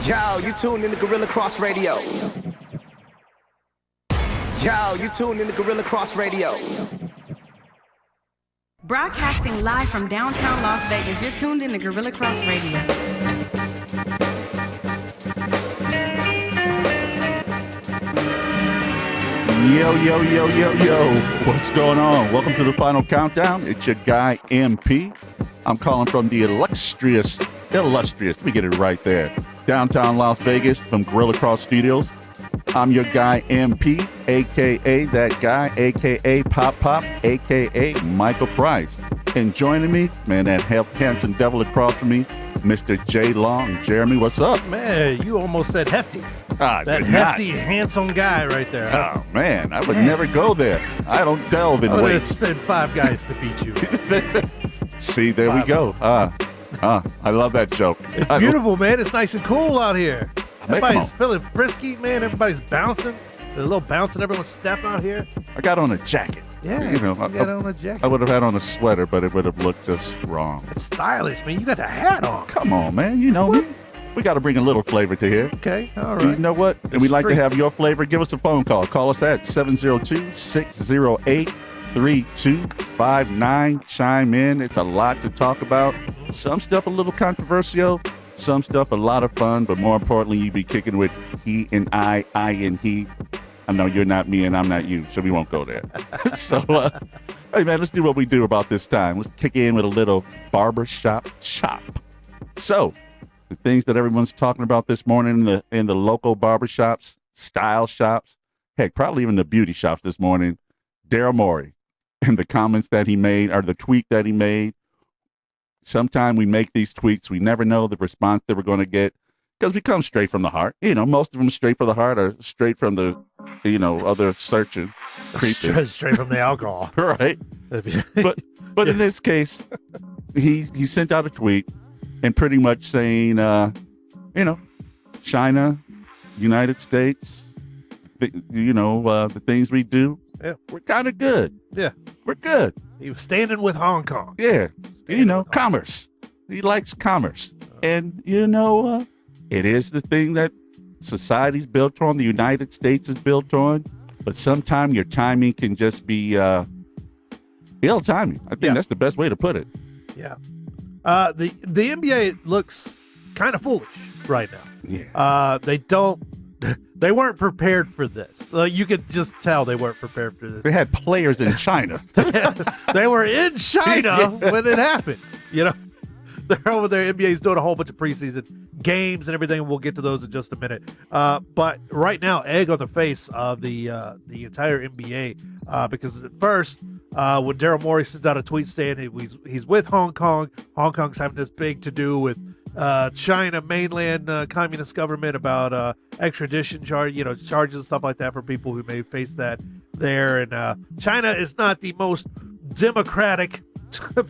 Yo, you tuned in to Guerilla Cross Radio. Yo, you tuned in to Guerilla Cross Radio. Broadcasting live from downtown Las Vegas, you're tuned in to Guerilla Cross Radio. Yo. What's going on? Welcome to the final countdown. It's your guy, MP. I'm calling from the illustrious, we get it right there, downtown Las Vegas from Guerilla Cross Studios. I'm your guy, MP, a.k.a. that guy, a.k.a. Pop, a.k.a. Michael Price. And joining me, man, that handsome devil across from me, Mr. J. Long. Jeremy, what's up? Man, you almost said hefty. That hefty, handsome guy right there. Huh? Oh, man, I would never go there. I don't delve in I would weight. have said 5 guys to beat you. See, there we go. I love that joke. It's beautiful, man. It's nice and cool out here. Man, Everybody's feeling frisky, man. Everybody's bouncing. There's a little bounce in everyone's step out here. I got on a jacket. Yeah, you know, you got on a jacket. I would have had on a sweater, but it would have looked just wrong. It's stylish, man. You got the hat on. Come on, man. You know me. We got to bring a little flavor to here. Okay, all right. You know what? And we'd like to have your flavor. Give us a phone call. Call us at 702-608-3259. Chime in. It's a lot to talk about. Some stuff a little controversial. Some stuff a lot of fun. But more importantly, you be kicking with he and I and he. I know you're not me and I'm not you, so we won't go there. So, hey, man, let's do what we do about this time. Let's kick in with a little barbershop chop. So, the things that everyone's talking about this morning in the local barbershops, style shops, heck, probably even the beauty shops this morning, Daryl Morey and the comments that he made, or the tweet that he made. Sometimes we make these tweets, we never know the response that we're going to get because we come straight from the heart. You know, most of them straight from the heart or straight from the, other searching, creeping. Straight from the alcohol. Right. But in this case, he sent out a tweet and pretty much saying, China, United States, the things we do, we're kind of good. Yeah. We're good. He was standing with Hong Kong. Yeah. Commerce. He likes commerce. And, it is the thing that society's built on, the United States is built on. But sometimes your timing can just be ill timing. I think that's the best way to put it. Yeah. The NBA looks kind of foolish right now. Yeah. They weren't prepared for this. You could just tell they weren't prepared for this. They had players in China. They were in China when it happened. They're over there. NBA's doing a whole bunch of preseason games and everything. We'll get to those in just a minute. But right now, egg on the face of the entire NBA because at first, when Daryl Morey sends out a tweet saying he's with Hong Kong, Hong Kong's having this big to do with China mainland communist government about extradition charges and stuff like that for people who may face that there. And China is not the most democratic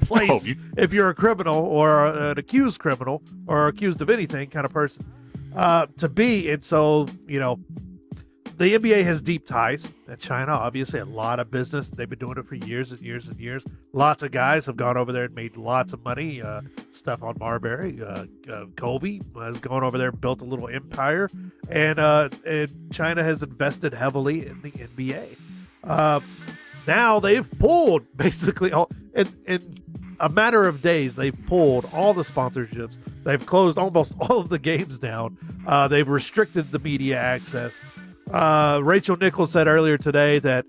place if you're a criminal or an accused criminal or accused of anything kind of person to be. And so, the NBA has deep ties in China, obviously a lot of business. They've been doing it for years and years and years. Lots of guys have gone over there and made lots of money. Stephon Marbury, Kobe has gone over there and built a little empire. And China has invested heavily in the NBA. Now they've pulled basically in a matter of days, they've pulled all the sponsorships. They've closed almost all of the games down. They've restricted the media access. Rachel Nichols said earlier today that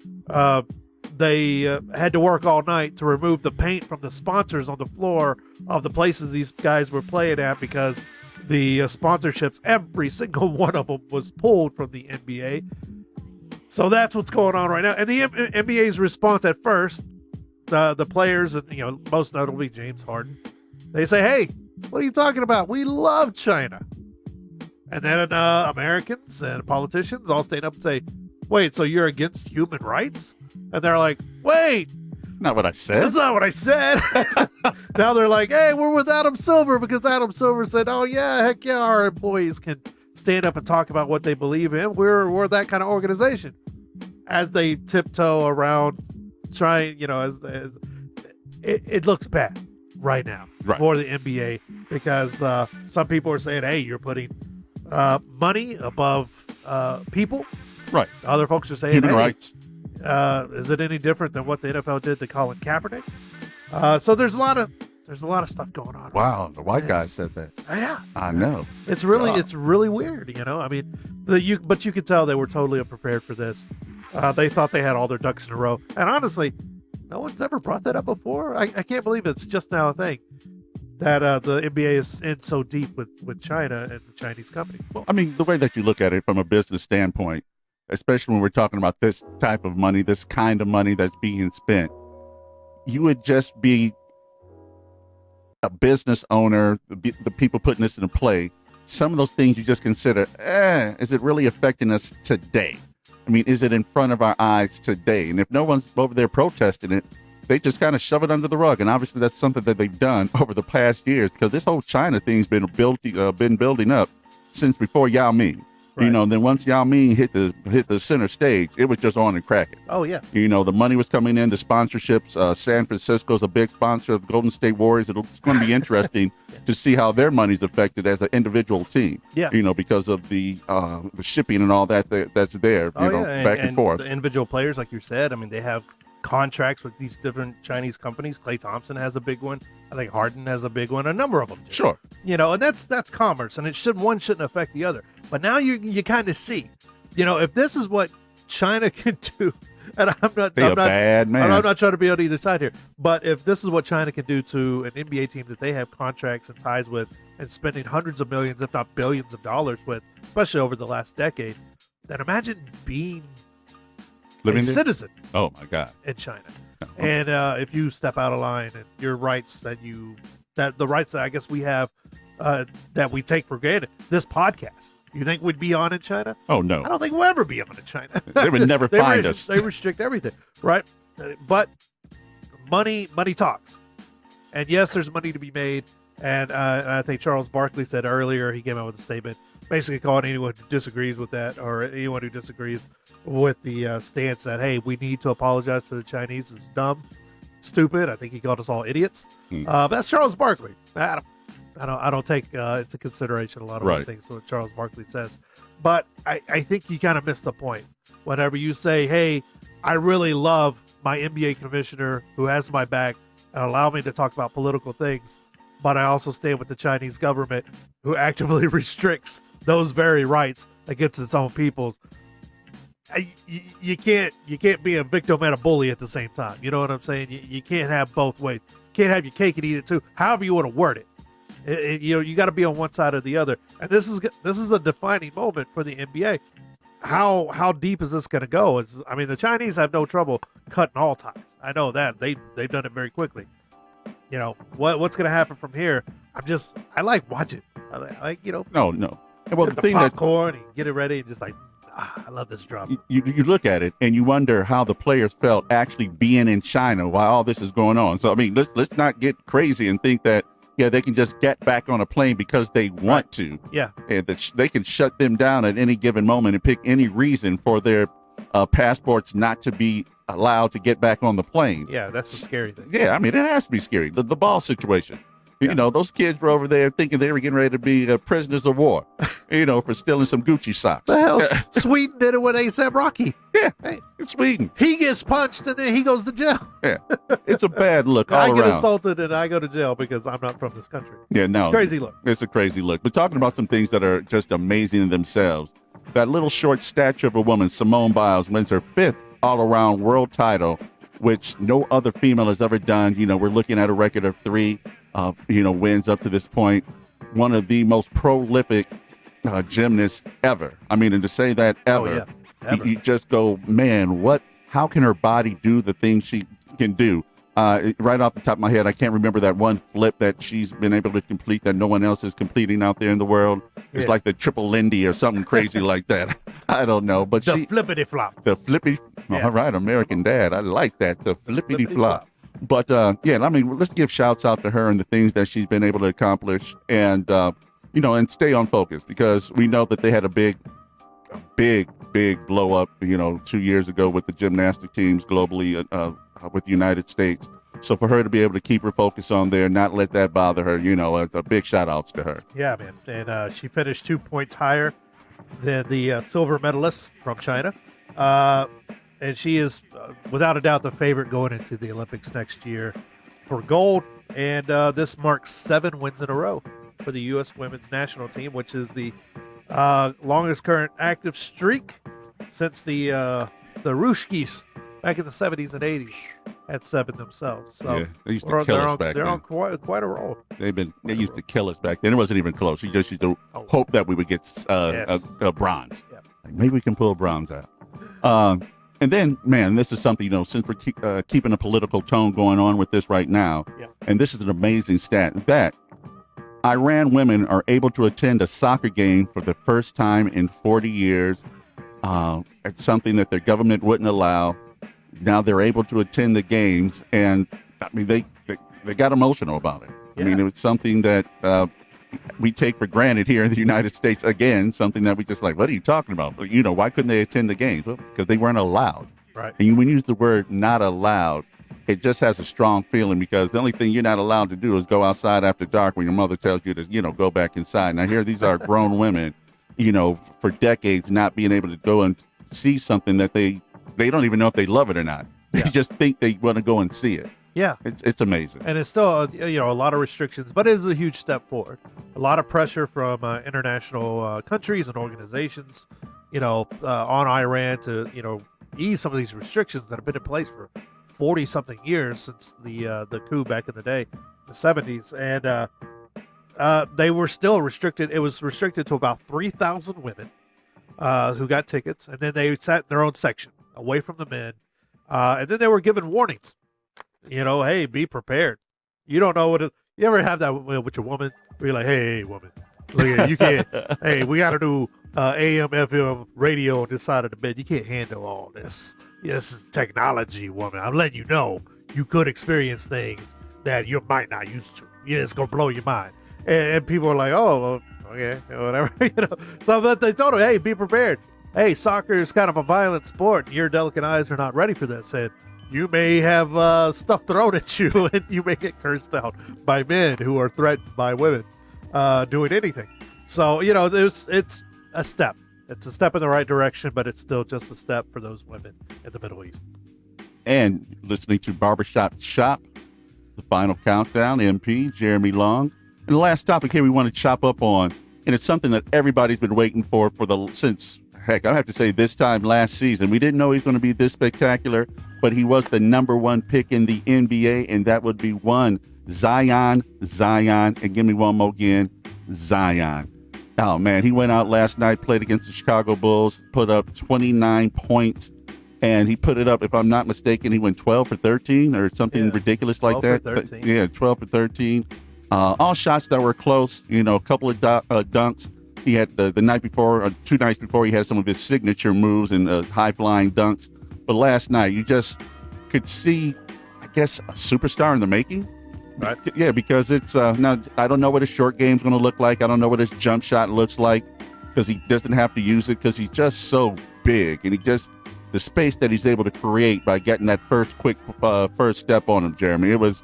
they had to work all night to remove the paint from the sponsors on the floor of the places these guys were playing at because the sponsorships, every single one of them was pulled from the NBA. So that's what's going on right now. And the NBA's response at first, the players and, most notably James Harden, they say, hey, what are you talking about? We love China. And then Americans and politicians all stand up and say, wait, so you're against human rights? And they're like, wait. Not what I said. That's not what I said. Now they're like, hey, we're with Adam Silver because Adam Silver said, oh, yeah, heck yeah, our employees can stand up and talk about what they believe in. We're that kind of organization. As they tiptoe around trying, as it looks bad right now for the NBA because some people are saying, hey, you're putting money above people. Right. Other folks are saying Human hey, rights. Is it any different than what the NFL did to Colin Kaepernick? So there's a lot of stuff going on. Wow, the white guy said that. Yeah, I know. it's really weird. I mean, but you could tell they were totally unprepared for this. They thought they had all their ducks in a row, and honestly, no one's ever brought that up before. I can't believe it's just now a thing that the NBA is in so deep with China and the Chinese company. Well, I mean, the way that you look at it from a business standpoint, especially when we're talking about this type of money, this kind of money that's being spent, you would just be a business owner, the people putting this into play. Some of those things you just consider, is it really affecting us today? I mean, is it in front of our eyes today? And if no one's over there protesting it, they just kind of shove it under the rug. And obviously that's something that they've done over the past years, because this whole China thing's been building up since before Yao Ming. Right. And then once Yao Ming hit the center stage, it was just on and cracking. Oh, yeah. The money was coming in, the sponsorships. San Francisco's a big sponsor of the Golden State Warriors. It's going to be interesting to see how their money's affected as an individual team. Yeah. Because of the shipping and all that's there, back and forth. The individual players, like you said, I mean, they have contracts with these different Chinese companies. Klay Thompson has a big one. I think Harden has a big one. A number of them do. Sure. And that's commerce, and one shouldn't affect the other. But now you kind of see, if this is what China can do, and I'm not bad man. I'm not trying to be on either side here, but if this is what China can do to an NBA team that they have contracts and ties with and spending hundreds of millions, if not billions of dollars with, especially over the last decade, then imagine being a citizen. Oh my God. In China. And if you step out of line and your rights the rights that I guess we have that we take for granted, this podcast, you think we'd be on in China? Oh no. I don't think we'll ever be on in China. They would never find us. They restrict everything, right? But money talks. And yes, there's money to be made. And I think Charles Barkley said earlier, he came out with a statement basically calling anyone who disagrees with that, or anyone who disagrees with the stance that, hey, we need to apologize to the Chinese is dumb, stupid. I think he called us all idiots. But that's Charles Barkley. I don't take into consideration a lot of those things what Charles Barkley says. But I think you kind of miss the point. Whenever you say, hey, I really love my NBA commissioner who has my back and allow me to talk about political things, but I also stand with the Chinese government who actively restricts those very rights against its own peoples. You can't be a victim and a bully at the same time. You know what I'm saying? You can't have both ways. You can't have your cake and eat it too. However you want to word it. You got to be on one side or the other. And this is a defining moment for the NBA. How deep is this going to go? The Chinese have no trouble cutting all ties. I know that they've done it very quickly. What's going to happen from here? I like watching. No. Well, the popcorn and get it ready and just like, I love this drama. You look at it and you wonder how the players felt actually being in China while all this is going on. So let's not get crazy and think that they can just get back on a plane because they want to. Yeah, and that they can shut them down at any given moment and pick any reason for their passports not to be allowed to get back on the plane. Yeah, that's the scary thing. Yeah, it has to be scary. The ball situation. Yeah. Those kids were over there thinking they were getting ready to be prisoners of war, for stealing some Gucci socks. The hell, Sweden did it with A$AP Rocky. Yeah, hey, it's Sweden. He gets punched and then he goes to jail. Yeah, it's a bad look all around. I get assaulted and I go to jail because I'm not from this country. Yeah, no. It's a crazy look. It's a crazy look. We're talking about some things that are just amazing in themselves. That little short stature of a woman, Simone Biles, wins her 5th all-around world title, which no other female has ever done. We're looking at a record of 3 wins up to this point. One of the most prolific gymnasts ever. And to say that ever, oh, yeah. Ever. You just go, man, how can her body do the things she can do? Right off the top of my head, I can't remember that one flip that she's been able to complete that no one else is completing out there in the world. It's like the triple Lindy or something crazy like that. I don't know, but the flippity flop. The flippy. Yeah. All right, American Dad. I like that. The flippity flop. But let's give shouts out to her and the things that she's been able to accomplish, and and stay on focus, because we know that they had a big blow up, 2 years ago with the gymnastic teams globally with the United States. So for her to be able to keep her focus on there, not let that bother her, a big shout outs to her. Yeah, man. And she finished 2 points higher than the silver medalist from China. And she is, without a doubt, the favorite going into the Olympics next year for gold. And this marks 7 wins in a row for the U.S. women's national team, which is the longest current active streak since the Rushkis back in the 70s and 80s had 7 themselves. So yeah, they used to kill us back they're then. on quite a roll. They used to kill us back then. It wasn't even close. You just used to hope that we would get a bronze. Yeah. Like, maybe we can pull a bronze out. And then, man, this is something, since we're keeping a political tone going on with this right now, and this is an amazing stat, that Iran women are able to attend a soccer game for the first time in 40 years. It's something that their government wouldn't allow. Now they're able to attend the games, and I mean, they got emotional about it. Yeah. I mean, it was something that we take for granted here in the United States. Again, something that we just like, what are you talking about? Why couldn't they attend the games? Well, because they weren't allowed. Right. And when you use the word not allowed, it just has a strong feeling, because the only thing you're not allowed to do is go outside after dark when your mother tells you to, go back inside. Now here, these are grown women, for decades not being able to go and see something that they don't even know if they love it or not. They just think they want to go and see it. Yeah. It's amazing. And it's still, a lot of restrictions, but it is a huge step forward. A lot of pressure from international countries and organizations, on Iran to, ease some of these restrictions that have been in place for 40-something years since the coup back in the day, the 70s. And they were still restricted. It was restricted to about 3,000 women who got tickets, and then they sat in their own section away from the men. And then they were given warnings. Hey, be prepared. You don't know you ever have that with your woman where you're like, hey, woman, look at you can't, hey, we got to do AM, FM radio on this side of the bed. You can't handle all this. Yeah, this is technology, woman. I'm letting you know you could experience things that you might not used to. Yeah, it's going to blow your mind. And people are like, oh, well, okay, whatever. So but they told her, hey, be prepared. Hey, soccer is kind of a violent sport. Your delicate eyes are not ready for this. And you may have stuff thrown at you, and you may get cursed out by men who are threatened by women doing anything. So, it's a step. It's a step in the right direction, but it's still just a step for those women in the Middle East. And listening to Barbershop Shop, the final countdown, MP, Jeremy Long. And the last topic here we want to chop up on, and it's something that everybody's been waiting for since, heck, I have to say this time last season. We didn't know he was going to be this spectacular, but he was the number 1 pick in the NBA, and that would be one Zion, and give me one more again, Zion. Oh, man, he went out last night, played against the Chicago Bulls, put up 29 points, and he put it up, if I'm not mistaken, he went 12 for 13 or something ridiculous like that. 12 for 13. Yeah, 12 for 13. All shots that were close, a couple of dunks. He had the night before, or 2 nights before, he had some of his signature moves and high-flying dunks. But last night, you just could see, I guess, a superstar in the making. Right. Yeah, because it's now I don't know what his short game's going to look like. I don't know what his jump shot looks like, because he doesn't have to use it because he's just so big, and the space that he's able to create by getting that first quick first step on him, Jeremy. It was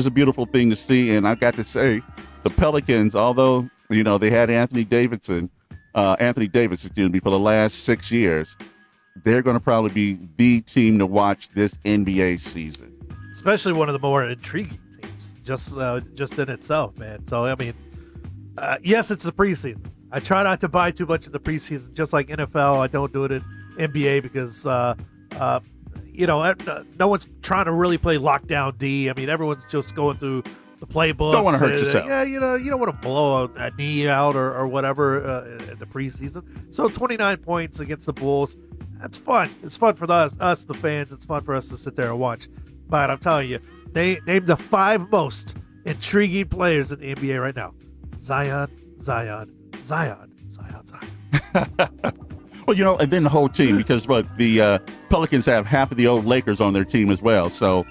a beautiful thing to see, and I got to say, the Pelicans, although they had Anthony Davis, for the last 6 years, they're going to probably be the team to watch this NBA season. Especially one of the more intriguing teams, just in itself, man. So, I mean, yes, it's the preseason. I try not to buy too much in the preseason, just like NFL. I don't do it in NBA because, no one's trying to really play lockdown D. I mean, everyone's just going through the playbook. Don't want to hurt yourself. Yeah, you don't want to blow a knee out or whatever in the preseason. So 29 points against the Bulls, that's fun. It's fun for us, the fans. It's fun for us to sit there and watch. But I'm telling you, they named the 5 most intriguing players in the NBA right now. Zion. Well, and then the whole team, because the Pelicans have half of the old Lakers on their team as well. So,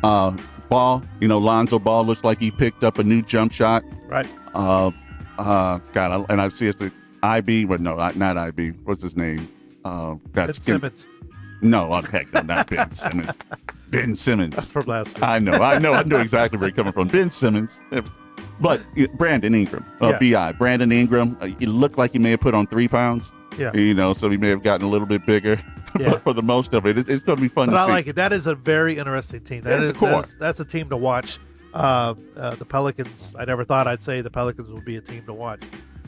Ball, Lonzo Ball looks like he picked up a new jump shot. Right. And I see it's the IB, but no, not IB. What's his name? Ben Simmons. No, heck, no, not Ben Simmons. Ben Simmons. That's from last week. I knew exactly where you're coming from. Ben Simmons. But Brandon Ingram, B.I. Brandon Ingram, he looked like he may have put on 3 pounds. Yeah. So he may have gotten a little bit bigger. Yeah. But for the most of it, it's going to be fun But to I see. like it. That is a very interesting team. That's a team to watch. The Pelicans, I never thought I'd say the Pelicans would be a team to watch,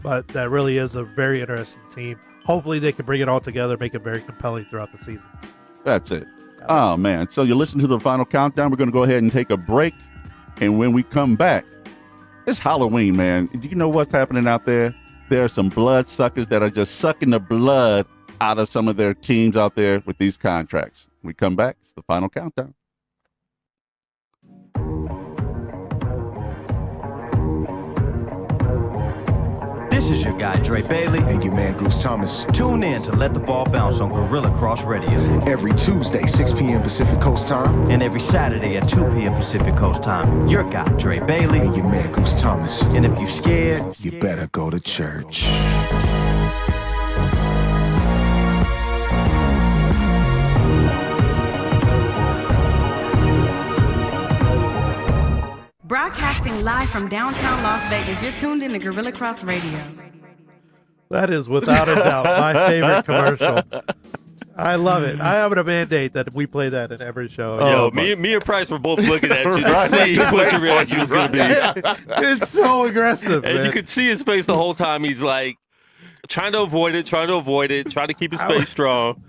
but that really is a very interesting team. Hopefully they can bring it all together, make it very compelling throughout the season. That's it. Oh, man. So you listen to the final countdown. We're going to go ahead and take a break. And when we come back, it's Halloween, man. Do you know what's happening out there? There are some blood suckers that are just sucking the blood out of some of their teams out there with these contracts. When we come back, it's the final countdown. This is your guy, Dre Bailey. And your man, Goose Thomas. Tune in to Let the Ball Bounce on Guerilla Cross Radio. Every Tuesday, 6 p.m. Pacific Coast time. And every Saturday at 2 p.m. Pacific Coast time. Your guy, Dre Bailey. And your man, Goose Thomas. And if you scared, You better go to church. Broadcasting live from downtown Las Vegas, you're tuned in to Guerilla Cross Radio. That is without a doubt my favorite commercial. I love it. I have a mandate that we play that in every show. Yo, me and Price were both looking at you to see what your reaction was going to be. It's so aggressive, And man. you could see his face the whole time. He's like trying to avoid it, trying to keep his face strong.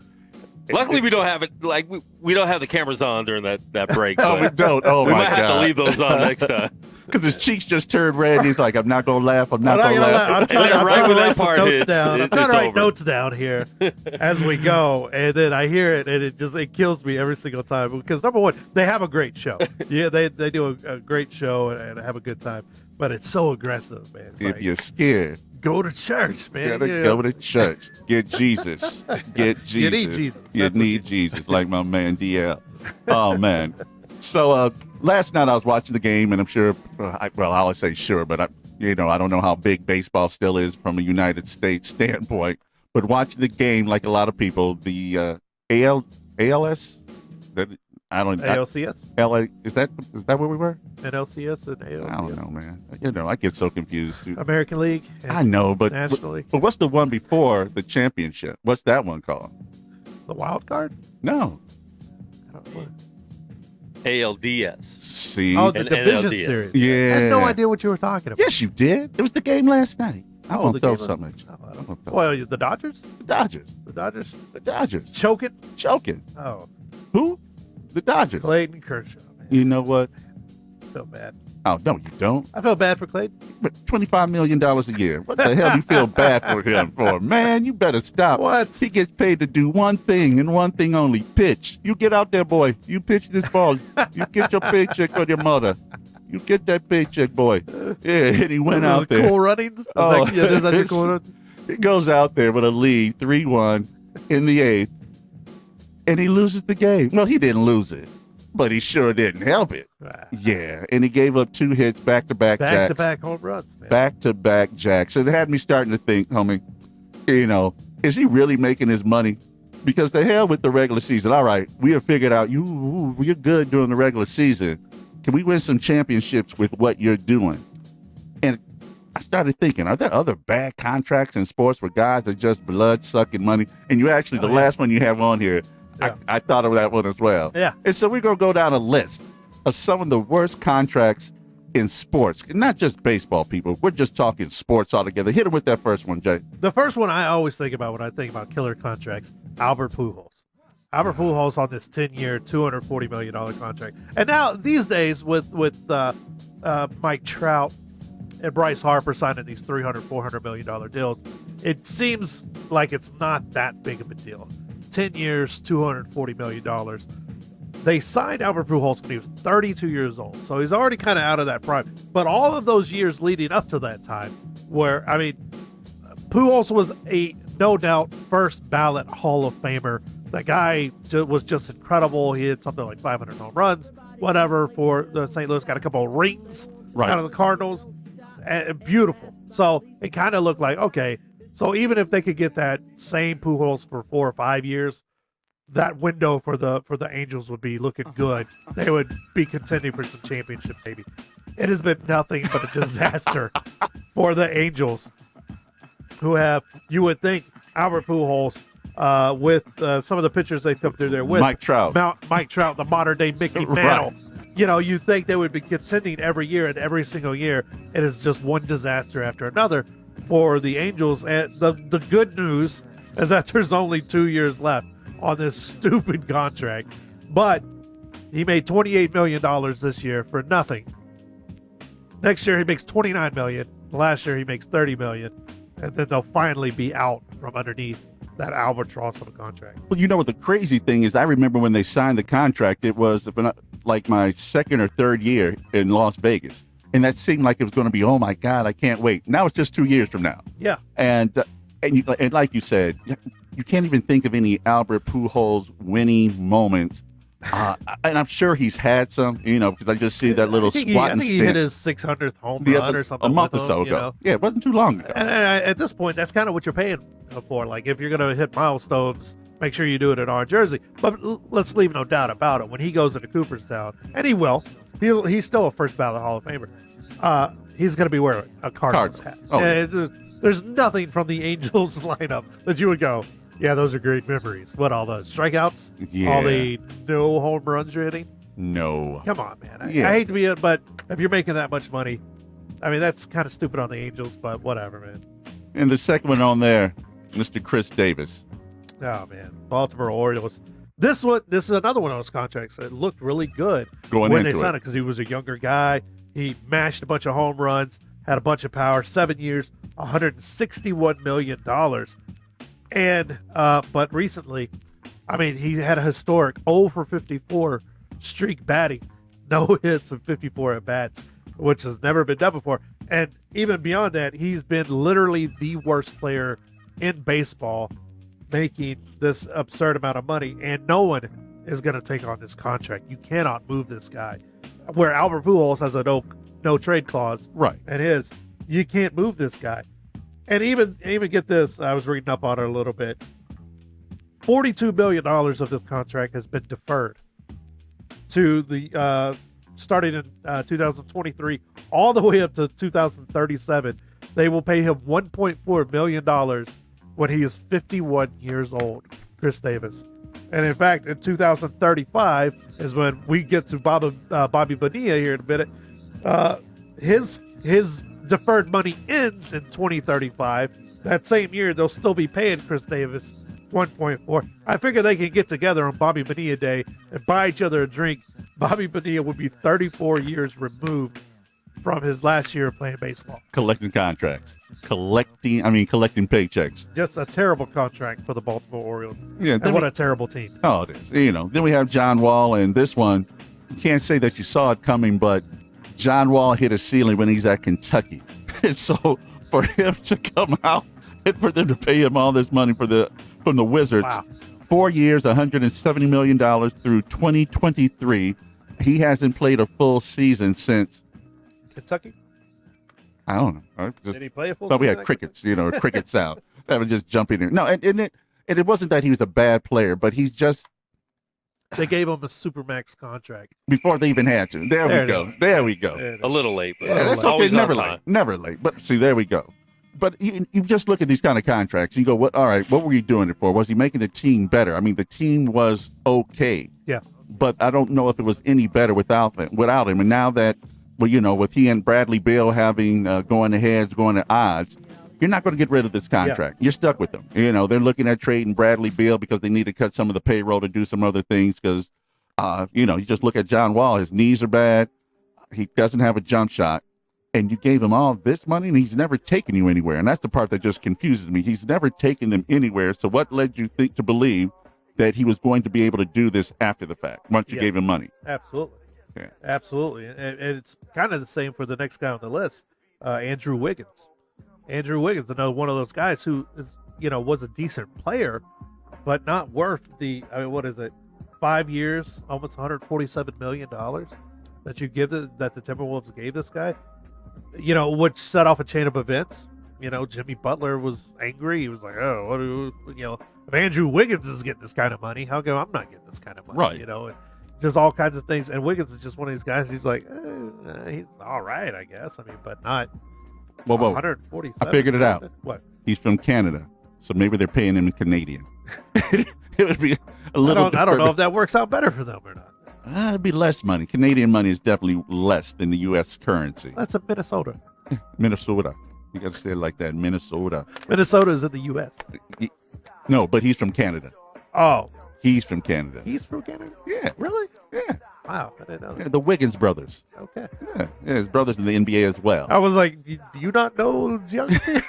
Luckily, we don't have it. Like we don't have the cameras on during that break. Oh, we don't. Oh, we my might have to God. leave those on next time. Because his cheeks just turned red. And he's like, I'm not going to laugh. I'm not going to laugh. I'm And trying then right to when write that some part notes hits, down. I'm it's trying to write over. notes down here as we go, and then I hear it, and it kills me every single time. Because number one, they have a great show. Yeah, they do a great show and have a good time. But it's so aggressive, man. It's If like, you're scared, go to church, man. you gotta go to church. Get Jesus. Get Jesus. You need Jesus. You That's what need Jesus, like my man DL. Oh, man. So last night I was watching the game, and I'm sure, I always say sure, but I don't know how big baseball still is from a United States standpoint. But watching the game, like a lot of people, the ALS, ALCS, LA, is that where we were? NLCS, and ALCS. I don't know, man. I get so confused. American League. and I know, but National League. but what's the one before the championship? What's that one called? The wild card. No. I don't know. ALDS. See? Oh, the And division NLDS. series. Yeah. I had no idea what you were talking about. Yes, you did. It was the game last night. I Oh, want the to throw game something at you. Oh, I I'm don't gonna throw Well, the Dodgers. something. The Dodgers. The Dodgers The Dodgers. choking. Choking. Oh, Who? The Dodgers. Clayton Kershaw. Man, You know what? I feel bad. Oh, no, you don't. I feel bad for Clayton. But $25 million a year. What the hell do you feel bad for him for? Man, you better stop. What? He gets paid to do one thing and one thing only, pitch. You get out there, boy. You pitch this ball. You get your paycheck for your mother. You get that paycheck, boy. Yeah, and he went out there. Cool runnings. Is Oh, that, is that your cool runnings? He goes out there with a lead, 3-1 in the 8th, and he loses the game. No, he didn't lose it, but he sure didn't help it. Yeah, and he gave up 2 hits back-to-back jacks. Back-to-back home runs, man. Back-to-back jacks. And it had me starting to think, homie, is he really making his money? Because the hell with the regular season. All right, we have figured out you're good during the regular season. Can we win some championships with what you're doing? And I started thinking, are there other bad contracts in sports where guys are just blood-sucking money? And you actually, the last one you have on here, Yeah. I thought of that one as well. Yeah. And so we're going to go down a list of some of the worst contracts in sports. Not just baseball, people. We're just talking sports altogether. Hit him with that first one, Jay. The first one I always think about when I think about killer contracts, Albert Pujols. Albert Pujols on this 10-year, $240 million contract. And now, these days, with Mike Trout and Bryce Harper signing these $300, $400 million deals, it seems like it's not that big of a deal. 10 years, $240 million. They signed Albert Pujols when he was 32 years old, so he's already kind of out of that prime. But all of those years leading up to that time, Pujols was a no doubt first ballot Hall of Famer. That guy was just incredible. He had something like 500 home runs, whatever, for the St. Louis. Got a couple of rings out of the Cardinals. And beautiful. So it kind of looked like, okay, so even if they could get that same Pujols for 4 or 5 years, that window for the Angels would be looking good. They would be contending for some championships, maybe. It has been nothing but a disaster for the Angels, who have, you would think, Albert Pujols, with some of the pitchers they've come through there with. Mike Trout. Mike Trout, the modern day Mickey Mantle. You know, you'd think they would be contending every year, and every single year it is just one disaster after another for the Angels. And the good news is that there's only 2 years left on this stupid contract. But he made $28 million this year for nothing. Next year he makes $29 million. Last year he makes $30 million. And then they'll finally be out from underneath that albatross of a contract. Well, you know what the crazy thing is? I remember when they signed the contract, it was like my second or third year in Las Vegas. And that seemed like it was going to be, oh my God, I can't wait. Now it's just 2 years from now. Yeah. And like you said, you can't even think of any Albert Pujols winning moments. And I'm sure he's had some, because I just see that little I think squat he hit his 600th home run or something. a month with or so him, ago. You know? Yeah, it wasn't too long ago. And at this point, that's kind of what you're paying for. Like, if you're going to hit milestones, make sure you do it in our jersey. But let's leave no doubt about it. When he goes into Cooperstown, and he will, he's still a first ballot Hall of Famer. He's going to be wearing a Cardinals hat. Oh. There's nothing from the Angels lineup that you would go, yeah, those are great memories. What, all the strikeouts? Yeah. All the no home runs you're hitting? No. Come on, man. Yeah. I hate to be it, but if you're making that much money, I mean, that's kind of stupid on the Angels, but whatever, man. And the second one on there, Mr. Chris Davis. Oh, man. Baltimore Orioles. This is another one of those contracts that looked really good Going when into they signed it, because he was a younger guy. He mashed a bunch of home runs, had a bunch of power, 7 years, $161 million. And, but recently, I mean, he had a historic 0 for 54 streak batting, no hits and 54 at bats, which has never been done before. And even beyond that, he's been literally the worst player in baseball, making this absurd amount of money. And no one is going to take on this contract. You cannot move this guy. Where Albert Pujols has a no trade clause, Right. and you can't move this guy. And even get this, I was reading up on it a little bit. $42 billion of this contract has been deferred to the starting in 2023 all the way up to 2037. They will pay him $1.4 million when he is 51 years old, Chris Davis. And in fact, in 2035 is when we get to Bobby Bonilla here in a minute. His deferred money ends in 2035. That same year, they'll still be paying Chris Davis 1.4. I figure they can get together on Bobby Bonilla Day and buy each other a drink. Bobby Bonilla would be 34 years removed from his last year of playing baseball. Collecting contracts. Collecting paychecks. Just a terrible contract for the Baltimore Orioles. Yeah, And what a terrible team. Oh, it is. Then we have John Wall, and this one, you can't say that you saw it coming, but John Wall hit a ceiling when he's at Kentucky. And so for him to come out and for them to pay him all this money from the Wizards, Wow. 4 years, $170 million through 2023. He hasn't played a full season since, Kentucky? I don't know. I just Did he play a full thought we season had at crickets, a cricket sound. That would just jump in there. No, and it wasn't that he was a bad player, but he's just, They gave him a supermax contract. before they even had to. There There we it go. is. There we go. A little late, but Yeah, that's okay. always Never on late. time. Never late. But see, there we go. But you just look at these kind of contracts. You go, what? All right, what were you doing it for? Was he making the team better? I mean, the team was okay. Yeah. But I don't know if it was any better without him. And now that, with he and Bradley Beal having going to heads, going to odds, you're not going to get rid of this contract. You're stuck with them. They're looking at trading Bradley Beal because they need to cut some of the payroll to do some other things because, you just look at John Wall. His knees are bad. He doesn't have a jump shot. And you gave him all this money, and he's never taken you anywhere. And that's the part that just confuses me. He's never taken them anywhere. So what led you to believe that he was going to be able to do this after the fact, once you gave him money? Absolutely. Yeah. Absolutely. And it's kind of the same for the next guy on the list, Andrew Wiggins. Andrew Wiggins, another one of those guys who is, was a decent player, but not worth what is it, 5 years, almost $147 million that you give that the Timberwolves gave this guy, which set off a chain of events. Jimmy Butler was angry. He was like, "Oh, if Andrew Wiggins is getting this kind of money, how come I'm not getting this kind of money?" Right. And just all kinds of things. And Wiggins is just one of these guys. He's like, he's all right, I guess. I mean, but not Whoa. 147. I figured it out. What? He's from Canada, so maybe they're paying him in Canadian. It would be a little. I don't know if that works out better for them or not. It'd be less money. Canadian money is definitely less than the U.S. currency. That's in Minnesota. Minnesota. You got to say it like that. Minnesota. Minnesota is in the U.S. No, but he's from Canada. Oh, He's from Canada. he's from Canada? Yeah. Really? Yeah. Wow, I didn't know Yeah, that. the Wiggins brothers. Okay. Yeah. His brothers in the NBA as well. I was like, do you not know young people?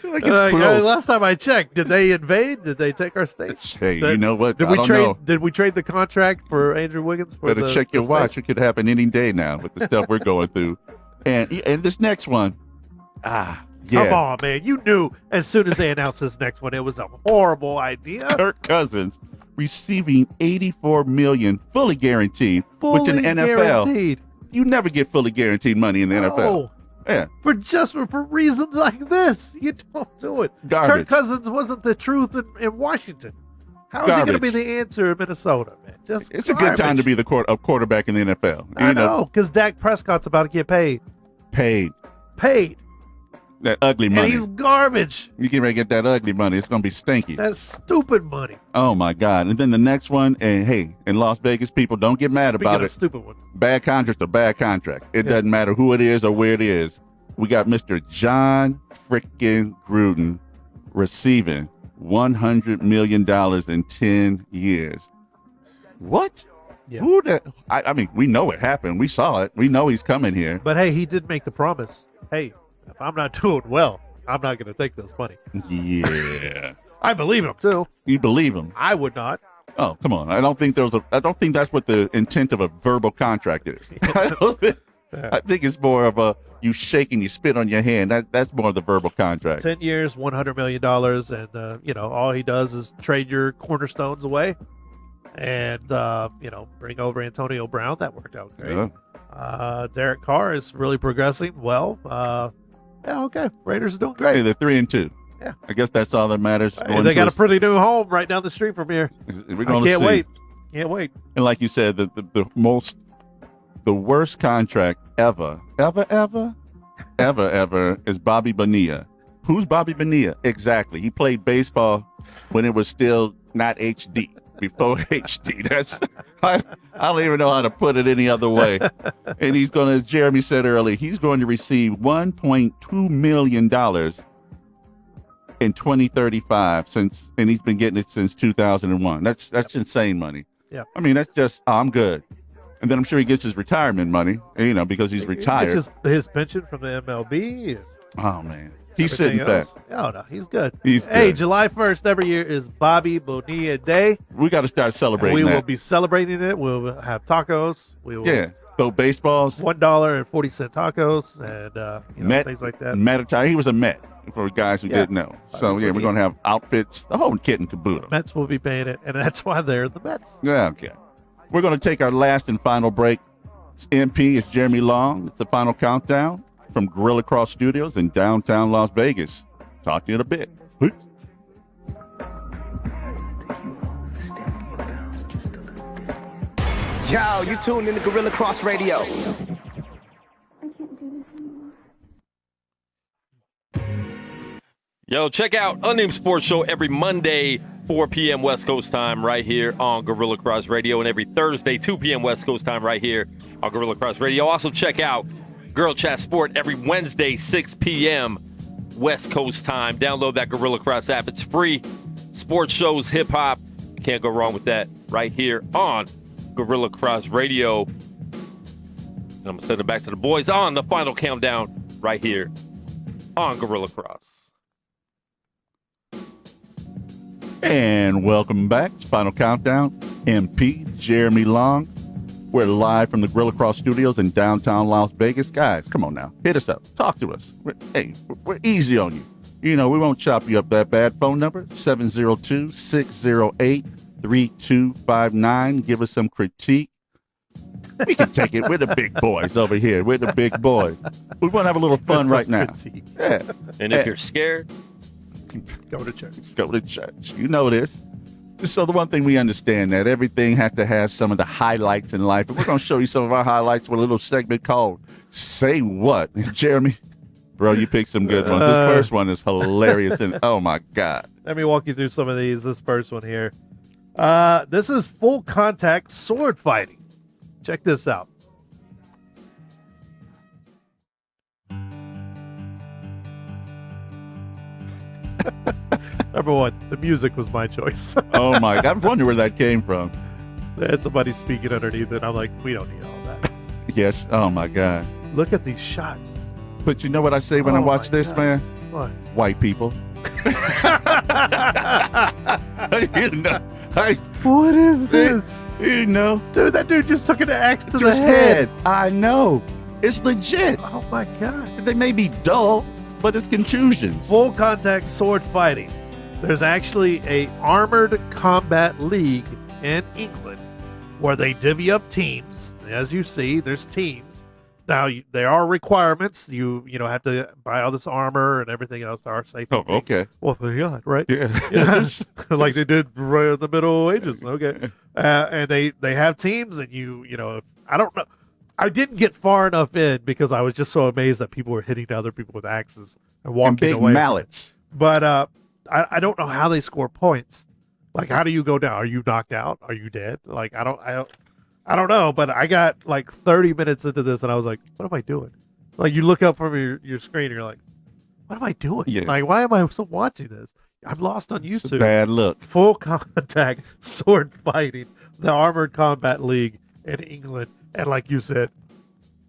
Like it's close. Last time I checked, did they invade? Did they take our state? Hey, you know what? Did I we don't trade? know. Did we trade the contract for Andrew Wiggins? For Better the, check your the watch. state? It could happen any day now with the stuff we're going through. And this next one, yeah. Come on, man! You knew as soon as they announced this next one, it was a horrible idea. Kirk Cousins receiving $84 million fully guaranteed, which in the NFL Guaranteed. you never get fully guaranteed money in the NFL. No. Yeah, For reasons like this, you don't do it. Garbage. Kirk Cousins wasn't the truth in Washington. How is he going to be Garbage. the answer in Minnesota, man? Just it's a good time to be a quarterback in the NFL. I know, because Dak Prescott's about to get paid. Paid that ugly And money. he's garbage. You get ready to get that ugly money. It's gonna be stinky. That's stupid money. Oh my God! And then the next one, and hey, in Las Vegas, people don't get mad Speaking about of it. stupid one. Bad contract's a bad contract. It Yeah. doesn't matter who it is or where it is. We got Mr. John frickin' Gruden receiving $100 million in 10 years. What? Yeah. Who that? I mean, we know it happened. We saw it. We know he's coming here. But hey, he did make the promise. Hey, if I'm not doing well, I'm not going to take this money. Yeah. I believe him too. You believe him? I would not. Oh, come on. I don't think that's what the intent of a verbal contract is. I think it's more of a you shake and you spit on your hand. That's more of the verbal contract. 10 years, $100 million. And, all he does is trade your cornerstones away and, bring over Antonio Brown. That worked out great. Yeah. Derek Carr is really progressing well. Yeah, okay. Raiders are doing Hey, great. they're 3-2. Yeah. I guess that's all that matters. Hey, Going they to got a pretty new home right down the street from here. We're I going to can't see. wait. Can't wait. And like you said, the worst contract ever is Bobby Bonilla. Who's Bobby Bonilla? Exactly. He played baseball when it was still not HD. Before HD. I don't even know how to put it any other way. And he's going to, as Jeremy said earlier, he's going to receive $1.2 million in 2035 and he's been getting it since 2001. That's insane money. Yeah. I mean, that's just, I'm good. And then I'm sure he gets his retirement money, because he's retired. Just his pension from the MLB. And Oh, man. He's sitting everything fat. else. Oh, no, he's good. He's Hey, good. July 1st every year is Bobby Bonilla Day. We got to start And celebrating we that. will be celebrating it. We'll have tacos. We will Yeah. Throw baseballs. $1.40 tacos and Met, things like that. Met, he was a Met for guys who Yeah. didn't know. So, yeah, we're going to have outfits, the whole kit and caboodle. Mets will be paying it, and that's why they're the Mets. Yeah, okay. We're going to take our last and final break. It's MP, it's Jeremy Long. It's the final countdown from Guerilla Cross Studios in downtown Las Vegas. Talk to you in a bit. Peace. Yo, you tuned in to Guerilla Cross Radio. I can't do this anymore. Yo, check out Unnamed Sports Show every Monday, 4 p.m. West Coast time right here on Guerilla Cross Radio, and every Thursday, 2 p.m. West Coast time right here on Guerilla Cross Radio. Also check out Girl Chat Sport every Wednesday, 6 p.m. West Coast time. Download that Guerilla Cross app. It's free. Sports shows, hip-hop. You can't go wrong with that right here on Guerilla Cross Radio. And I'm going to send it back to the boys on the final countdown right here on Guerilla Cross. And welcome back. It's Final Countdown. MP, Jeremy Long. We're live from the Guerilla Cross Studios in downtown Las Vegas. Guys, come on now. Hit us up. Talk to us. We're easy on you. We won't chop you up that bad. Phone number, 702-608-3259. Give us some critique. We can take it. We're the big boys over here. We're the big boys. We want to have a little fun right now. Yeah. And if you're scared, Go to church. Go to church. You know this. So the one thing we understand that everything has to have some of the highlights in life. And we're going to show you some of our highlights with a little segment called Say What. Jeremy, bro, you picked some good ones. This first one is hilarious. And oh, my God. Let me walk you through some of these. This first one here. This is full contact sword fighting. Check this out. Number one, the music was my choice. Oh, my God. I wonder where that came from. They had somebody speaking underneath it. I'm like, we don't need all that. Yes. Oh, my God. Look at these shots. But you know what I say when I Oh, watch my this, God. man? What? White people. You know, What is this? you know. Dude, that dude just took an axe to the Just head. I know. It's legit. Oh my God. They may be dull, but it's contusions. Full contact sword fighting. There's actually a armored combat league in England where they divvy up teams. As you see, there's teams. Now there are requirements. You have to buy all this armor and everything else. There are safety. Oh, okay. Well, thank God, right? Yeah. Yeah. Like they did right in the Middle Ages. Okay. And they have teams, and I don't know. I didn't get far enough in because I was just so amazed that people were hitting other people with axes and walking And big away. mallets. But I don't know how they score points. Like, how do you go down? Are you knocked out? Are you dead? Like, I don't know. But I got like 30 minutes into this, and I was like, what am I doing? Like, you look up from your screen, and you're like, what am I doing? Yeah. Like, why am I still watching this? I'm lost on It's a YouTube. bad look. Full contact sword fighting, the Armored Combat League in England, and like you said,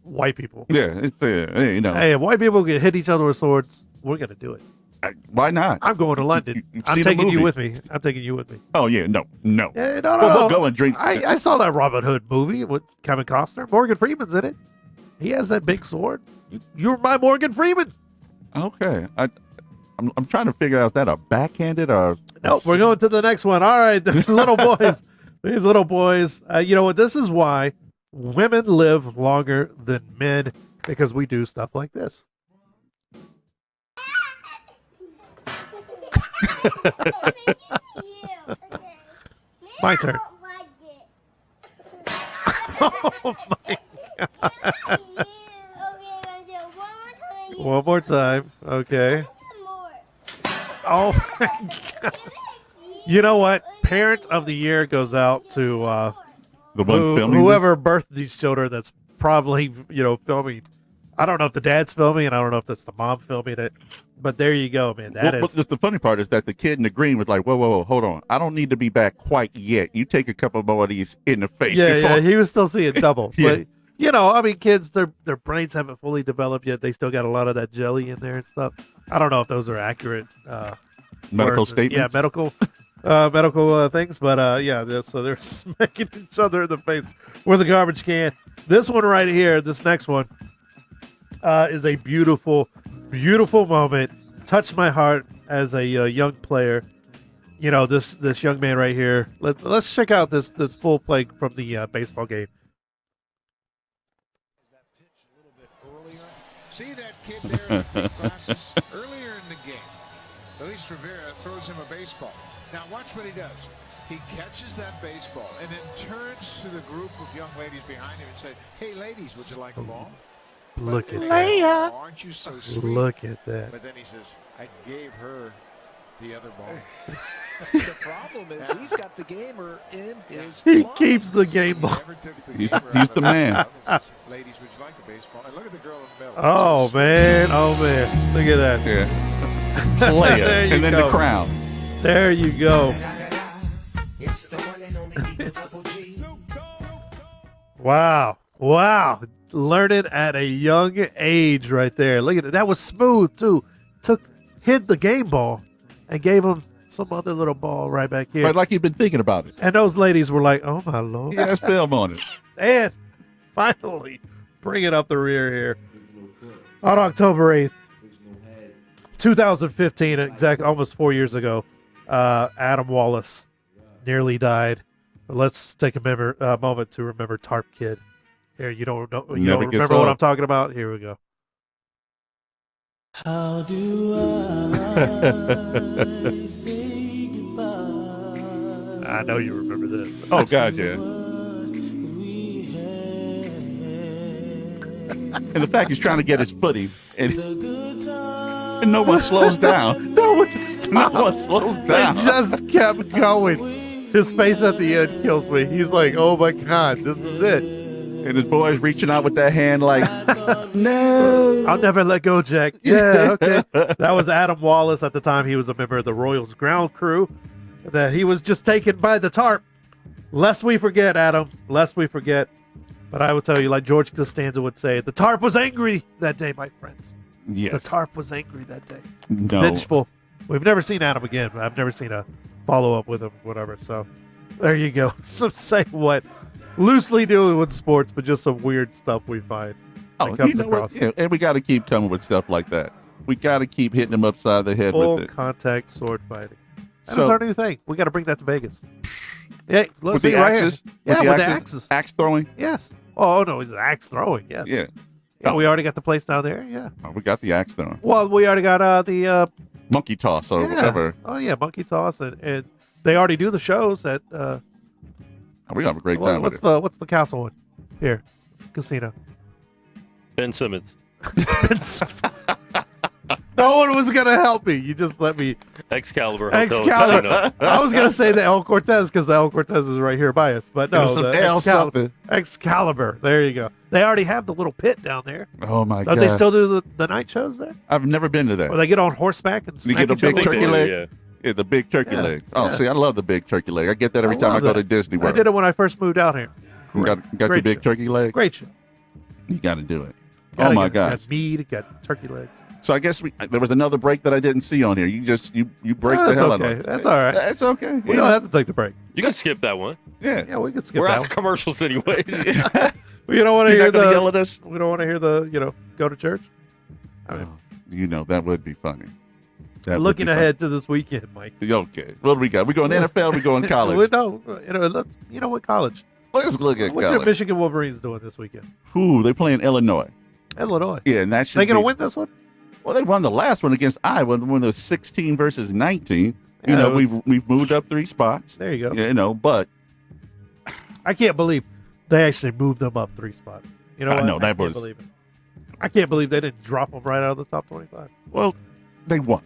white people. Yeah. It's, you know. Hey, if white people can hit each other with swords, we're gonna do it. Why not? I'm going to London. You've I'm seen the taking you movie. with me. I'm taking you with me. Oh, yeah. No. Yeah, no. Well, we'll go and drink. I saw that Robin Hood movie with Kevin Costner. Morgan Freeman's in it. He has that big sword. You're my Morgan Freeman. Okay. I'm trying to figure out if that a backhanded or. Nope, we're going to the next one. All right, the little boys. These little boys. You know what? This is why women live longer than men, because we do stuff like this. My turn. Oh my God. One more time. Okay. Oh my God. You know what? Parent of the Year goes out to The one filming whoever birthed these children that's probably, filming. I don't know if the dad's filming, and I don't know if that's the mom filming it. But there you go, man. That is. The funny part is that the kid in the green was like, whoa, hold on. I don't need to be back quite yet. You take a couple more of these in the face. Yeah, he was still seeing double. Yeah. But, kids, their brains haven't fully developed yet. They still got a lot of that jelly in there and stuff. I don't know if those are accurate Medical words. statements? Yeah, medical things. But, so they're smacking each other in the face with a garbage can. This one right here, this next one, is a beautiful, beautiful moment. Touched my heart as a young player. This young man right here. Let's check out this full play from the baseball game. See that kid there in the big glasses? Earlier in the game, Luis Rivera throws him a baseball. Now watch what he does. He catches that baseball and then turns to the group of young ladies behind him and says, "Hey, ladies, would you like a ball?" Look at They that. go, "Oh, aren't you so sweet?" Look at that. But then he says, "I gave her the other ball." The problem is he's got the gamer in his He glove. keeps the game He ball. never took the He's- gamer out he's of the man. glove and says, "Ladies, would you like a baseball?" And look at the girl in the middle. Oh, So man. Oh, man. Look at that. Yeah. Player. There you And then go. the crown. There you go. Wow. Learning at a young age right there. Look at it. That was smooth, too. Hid the game ball and gave him some other little ball right back here. Right, like you've been thinking about it. And those ladies were like, oh, my Lord. Yeah, let's film on it. And finally, bringing up the rear here. On October 8th, 2015, exactly almost 4 years ago, Adam Wallace nearly died. Let's take a moment to remember Tarp Kid. Here, you don't Never gets remember what old. I'm talking about? Here we go. How do I say goodbye? I know you remember this. Oh, God, yeah. And the fact he's trying to get his footing, and no one slows down. No one stopped. No one slows down. They just kept going. His face at the end kills me. He's like, oh my God, this is it. And his boy's reaching out with that hand like, no. I'll never let go, Jack. Yeah, okay. That was Adam Wallace at the time. He was a member of the Royals ground crew. That he was just taken by the tarp. Lest we forget, Adam. Lest we forget. But I will tell you, like George Costanza would say, the tarp was angry that day, my friends. Yes. The tarp was angry that day. No. Vengeful. We've never seen Adam again. I've never seen a follow-up with him, whatever. So there you go. Some say what? Loosely dealing with sports, but just some weird stuff we find. Oh, you know what? Yeah, and we got to keep coming with stuff like that. We got to keep hitting them upside the head Full with it. contact sword fighting. That's So- our new thing. We got to bring that to Vegas. Yeah, let's With see the right axes? here. Yeah, With with the the axes? axes. Axe throwing? Yes. Oh no, the axe throwing. Yes. Yeah. Yeah, we already got the place down there. Yeah. Oh, we got the axe throwing. Well, we already got the Monkey toss or yeah. whatever. Oh yeah, monkey toss, and they already do the shows at. Oh, we have a great time with What's the castle one? Here, casino. Ben Simmons. No one was gonna help me. You just let me. Excalibur. Hotel Excalibur. Casino. I was gonna say the El Cortez because the El Cortez is right here by us, but no, There's some the L something. Excalibur. There you go. They already have the little pit down there. Oh, my Don't God. they still do the night shows there? I've never been to that. Where they get on horseback and You smack get a each other big with turkey swords? leg? Yeah. Yeah, the big turkey Yeah, leg. Oh, yeah. see, I love the big turkey leg. I get that every time I love go to that. Disney I World. did it when I first moved out here. You got your Great big show. turkey leg? Great show. You got to do it. Gotta Oh, my get- gosh. Got meat, got turkey legs. So I guess there was another break that I didn't see on here. You break Oh, the that's hell okay. out of it. That's all right. That's okay. We don't have to take the break. You can skip that one. Yeah. Yeah, we can skip We're that out one. of commercials anyways. We don't want to You're hear not gonna the. yell at us? We don't want to hear the go to church. I mean, That would be funny. That would looking be ahead to this weekend, Mike. funny. Okay. What do we got? We going NFL? We going college? We know, what college? Let's look at What's your college. Michigan Wolverines doing this weekend? Ooh, they playing Illinois. Illinois. Yeah, and that should They gonna be- win this one? Well, they won the last one against Iowa when it was 16 versus 19. Yeah, it was- we've moved up 3 spots. There you go. But I can't believe they actually moved them up 3 spots. You know I what? know, that can't was- believe it. I can't believe they didn't drop them right out of the top 25. well, they won.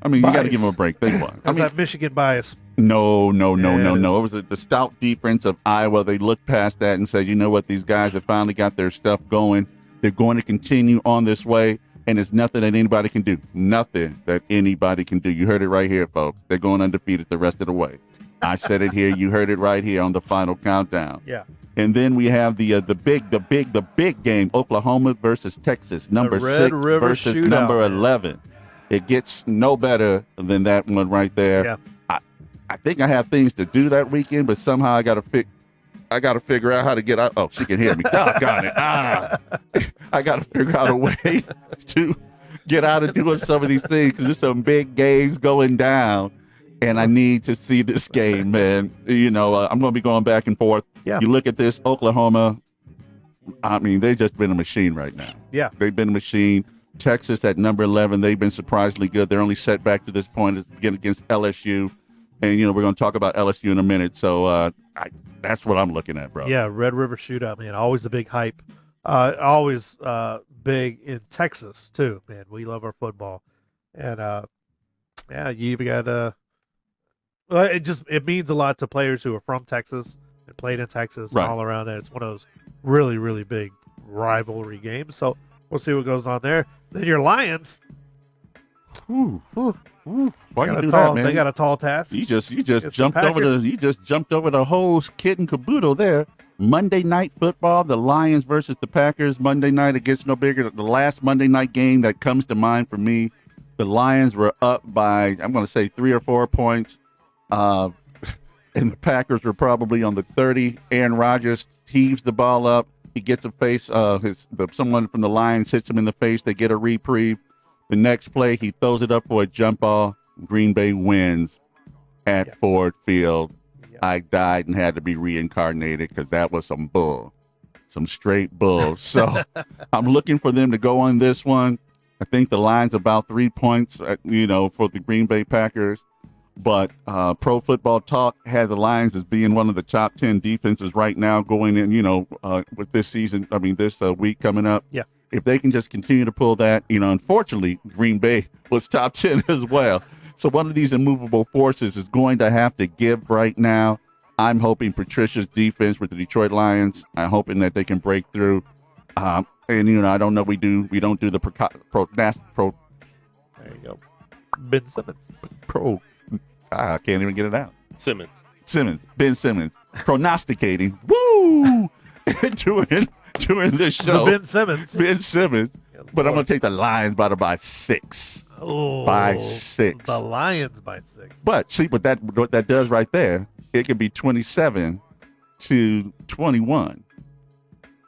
I mean, you got to Bias. give them a break. They won. I That's mean, that Michigan bias. no. Yeah, it It was the stout defense of Iowa. They looked past that and said, you know what? These guys have finally got their stuff going. They're going to continue on this way, and it's nothing that anybody can do. Nothing that anybody can do. You heard it right here, folks. They're going undefeated the rest of the way. I said it here. You heard it right here on the final countdown. Yeah. And then we have the big game, Oklahoma versus Texas, number Red 6 River versus Shootout, number man. 11. It gets no better than that one right there. Yeah. I think I have things to do that weekend, but somehow I got to figure out how to get out. Oh, she can hear me. Doggone it. I got to figure out a way to get out of doing some of these things because there's some big games going down. And I need to see this game, man. I'm going to be going back and forth. Yeah. You look at this, Oklahoma, I mean, they've just been a machine right now. Yeah. They've been a machine. Texas at number 11, they've been surprisingly good. Their only setback to this point is against LSU. And, we're going to talk about LSU in a minute. So that's what I'm looking at, bro. Yeah, Red River Shootout, man. Always a big hype. Always big in Texas, too, man. We love our football. And, you even got well, it means a lot to players who are from Texas and played in Texas Right. and all around there. It's one of those really, really big rivalry games. So we'll see what goes on there. Then your Lions. Ooh. Whew. Why Got you a do tall- that, man? They got a tall task. You just It's the jumped over the whole kit and caboodle there. Monday night football, the Lions versus the Packers. Monday night, it gets no bigger. The last Monday night game that comes to mind for me, the Lions were up by, I'm going to say 3 or 4 points. And the Packers were probably on the 30. Aaron Rodgers heaves the ball up. He gets a face. Someone from the Lions hits him in the face. They get a reprieve. The next play, he throws it up for a jump ball. Green Bay wins at Ford Field. I died and had to be reincarnated because that was some bull. some straight bull. So I'm looking for them to go on this one. I think the line's about 3 points, for the Green Bay Packers. But Pro Football Talk had the Lions as being one of the top 10 defenses right now going in, with this season. I mean, this week coming up. Yeah. If they can just continue to pull that, unfortunately, Green Bay was top 10 as well. So one of these immovable forces is going to have to give right now. I'm hoping Patricia's defense with the Detroit Lions, I'm hoping that they can break through. I don't know. We don't do the pro. There you go. Ben Simmons. I can't even get it out. Simmons. Ben Simmons. Prognosticating. Woo! doing this show. Ben Simmons. But I'm going to take the Lions by 6. Oh, by 6. The Lions by 6. But see what that does right there. It could be 27-21,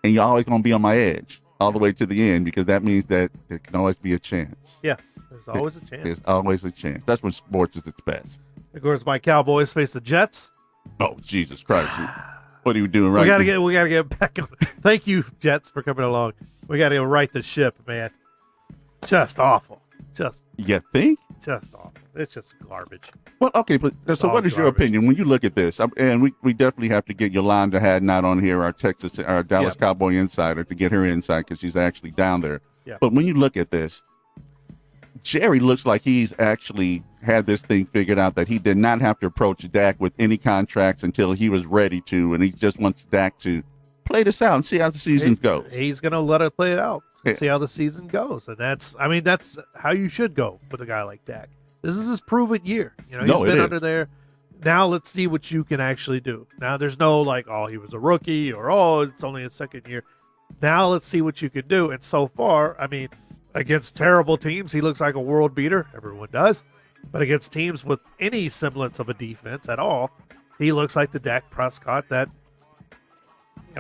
and you're always going to be on my edge all the way to the end because that means that there can always be a chance. Yeah, there's always a chance. There's always a chance. That's when sports is its best. Of course, my Cowboys face the Jets. Oh, Jesus Christ! What are you doing right? We gotta get back on. Thank you, Jets, for coming along. We gotta go right the ship, man. Just awful. You think? Just awful. It's just garbage. Well, okay, but so what is your opinion when you look at this? And we definitely have to get Yolanda Hadnot on here, our Dallas Cowboy insider, to get her insight because she's actually down there. Yeah. But when you look at this, Jerry looks like he's actually had this thing figured out that he did not have to approach Dak with any contracts until he was ready to, and he just wants Dak to play this out and see how the season goes. He's gonna let it play it out. See how the season goes, and that's how you should go with a guy like Dak. This is his proven year. He's been under there. Now let's see what you can actually do. Now there's no like, oh, he was a rookie or it's only his second year. Now let's see what you can do. And so far, against terrible teams, he looks like a world beater. Everyone does. But against teams with any semblance of a defense at all, he looks like the Dak Prescott that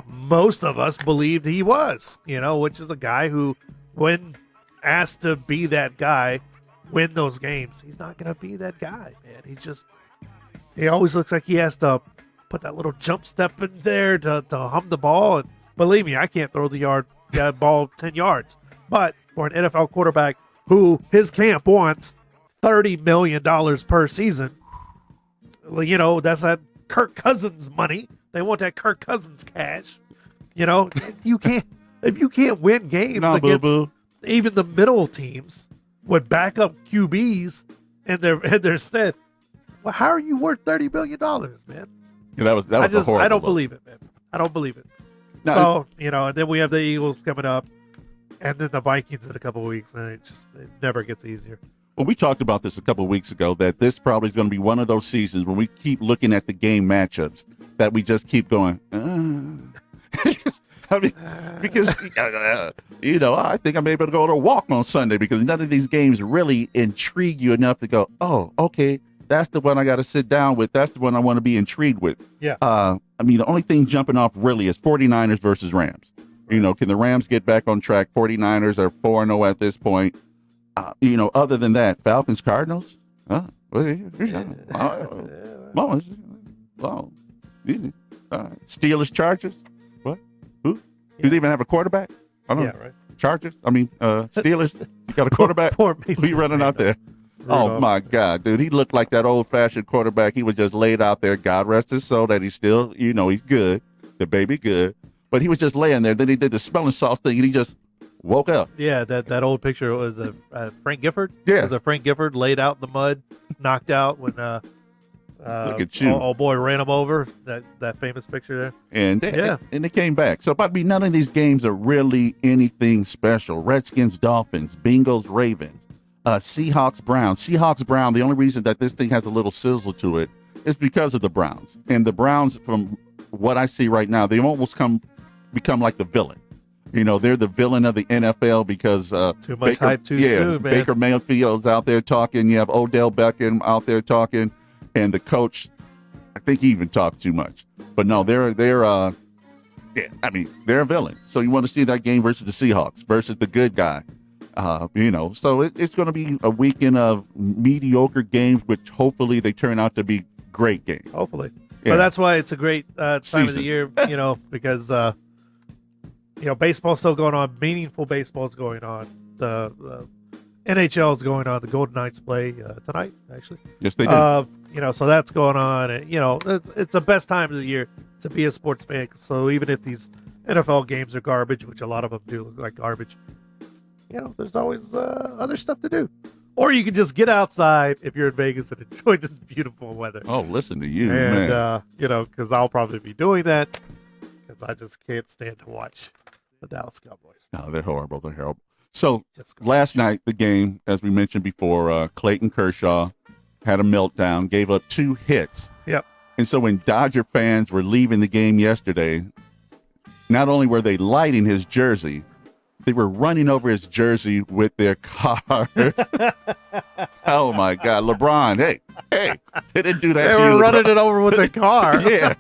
most of us believed he was, which is a guy who, when asked to be that guy, win those games, he's not going to be that guy, man. He always looks like he has to put that little jump step in there to hum the ball. And believe me, I can't throw the ball 10 yards. But for an NFL quarterback who his camp wants $30 million per season, that's that Kirk Cousins money. They want that Kirk Cousins cash. You can't if you can't win games against even the middle teams with backup QBs in their stead. Well, how are you worth $30 billion, man? Yeah, that was horrible. I don't believe it, man. I don't believe it. No, and then we have the Eagles coming up, and then the Vikings in a couple of weeks, and it never gets easier. Well, we talked about this a couple of weeks ago, that this probably is going to be one of those seasons when we keep looking at the game matchups that we just keep going, because, I think I'm able to go to a walk on Sunday because none of these games really intrigue you enough to go, oh, okay, that's the one I got to sit down with. That's the one I want to be intrigued with. Yeah. The only thing jumping off really is 49ers versus Rams. Can the Rams get back on track? 49ers are 4-0 at this point. Other than that, Falcons, Cardinals. Steelers, Chargers. What? Who? Do they even have a quarterback? I don't know. Right. Chargers. Steelers. You got a quarterback? Poor Who you running out there? Oh my God, dude! He looked like that old-fashioned quarterback. He was just laid out there. God rest his soul. That he's still, he's good. The baby good. But he was just laying there. Then he did the smelling sauce thing, and he just woke up. Yeah, that old picture was Frank Gifford. Yeah, it was a Frank Gifford laid out in the mud, knocked out when look at you. Old boy ran him over. That famous picture there. And they came back. So none of these games are really anything special. Redskins, Dolphins, Bengals, Ravens, Seahawks, Browns. Seahawks, Browns. The only reason that this thing has a little sizzle to it is because of the Browns. And the Browns, from what I see right now, they almost become like the villain. They're the villain of the NFL because too much hype too soon, man. Baker Mayfield's out there talking. You have Odell Beckham out there talking, and the coach, I think he even talked too much. But no, they're a villain. So you want to see that game versus the Seahawks versus the good guy. So it's going to be a weekend of mediocre games, which hopefully they turn out to be great games. Hopefully. Yeah. But that's why it's a great time of the year, because baseball's still going on. Meaningful baseball's going on. The NHL is going on. The Golden Knights play tonight, actually. Yes, they do. So that's going on. And, it's the best time of the year to be a sports fan. So even if these NFL games are garbage, which a lot of them do look like garbage, there's always other stuff to do. Or you can just get outside if you're in Vegas and enjoy this beautiful weather. Oh, listen to you, and, man. because I'll probably be doing that because I just can't stand to watch the Dallas Cowboys. No, they're horrible. They're horrible. So last night, the game, as we mentioned before, Clayton Kershaw had a meltdown, gave up 2 hits. Yep. And so when Dodger fans were leaving the game yesterday, not only were they lighting his jersey, they were running over his jersey with their car. Oh, my God. LeBron, hey, they didn't do that They to you. were running LeBron. it over with their car. Yeah.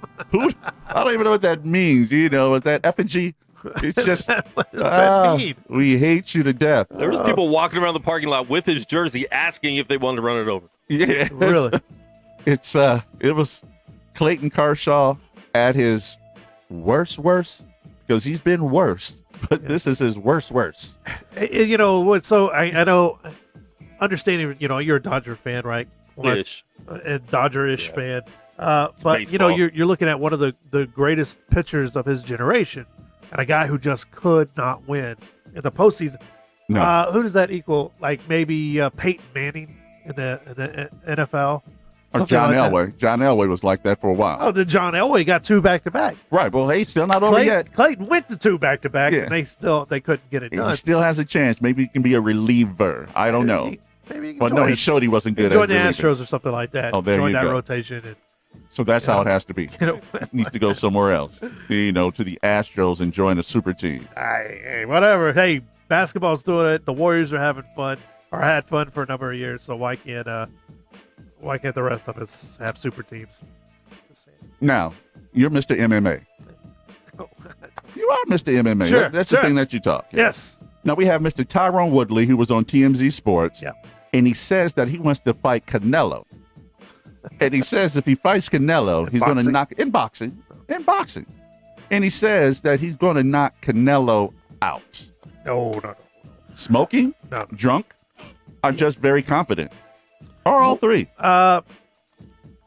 I don't even know what that means. Is that effigy? It's just, what does that mean? We hate you to death. There was people walking around the parking lot with his jersey asking if they wanted to run it over. Yeah. Really? It was Clayton Kershaw at his worst, because he's been worse. But this is his worst. So I know, understanding, you're a Dodger fan, right? Ish. A Dodger-ish fan. But, baseball. you're looking at one of the greatest pitchers of his generation and a guy who just could not win in the postseason. No. Who does that equal? Like maybe Peyton Manning in the NFL? Or Something John like Elway. John Elway was like that for a while. Oh, then John Elway got 2 back-to-back. Right. Well, hey, still not over yet. Clayton went to 2 back-to-back, Yeah. and they couldn't get it done. He still has a chance. Maybe he can be a reliever. I don't know. Maybe he can But no, join he it. showed he wasn't good Join at the relieving. Astros or something like that. Oh, there Join you that go. rotation. And, So that's how it has to be. Needs to go somewhere else. To the Astros and join a super team. hey, whatever. Hey, basketball's doing it. The Warriors are having fun, or had fun for a number of years. So why can't the rest of us have super teams? Just saying. Now, you're Mr. MMA. You are Mr. MMA. Sure, That's sure. the thing that you talk. Yes. Now, we have Mr. Tyrone Woodley, who was on TMZ Sports. Yeah. And he says that he wants to fight Canelo. And he says if he fights Canelo, he's going to knock in boxing. And he says that he's going to knock Canelo out. No. Smoking, No. drunk, or just very confident, or all three. Well,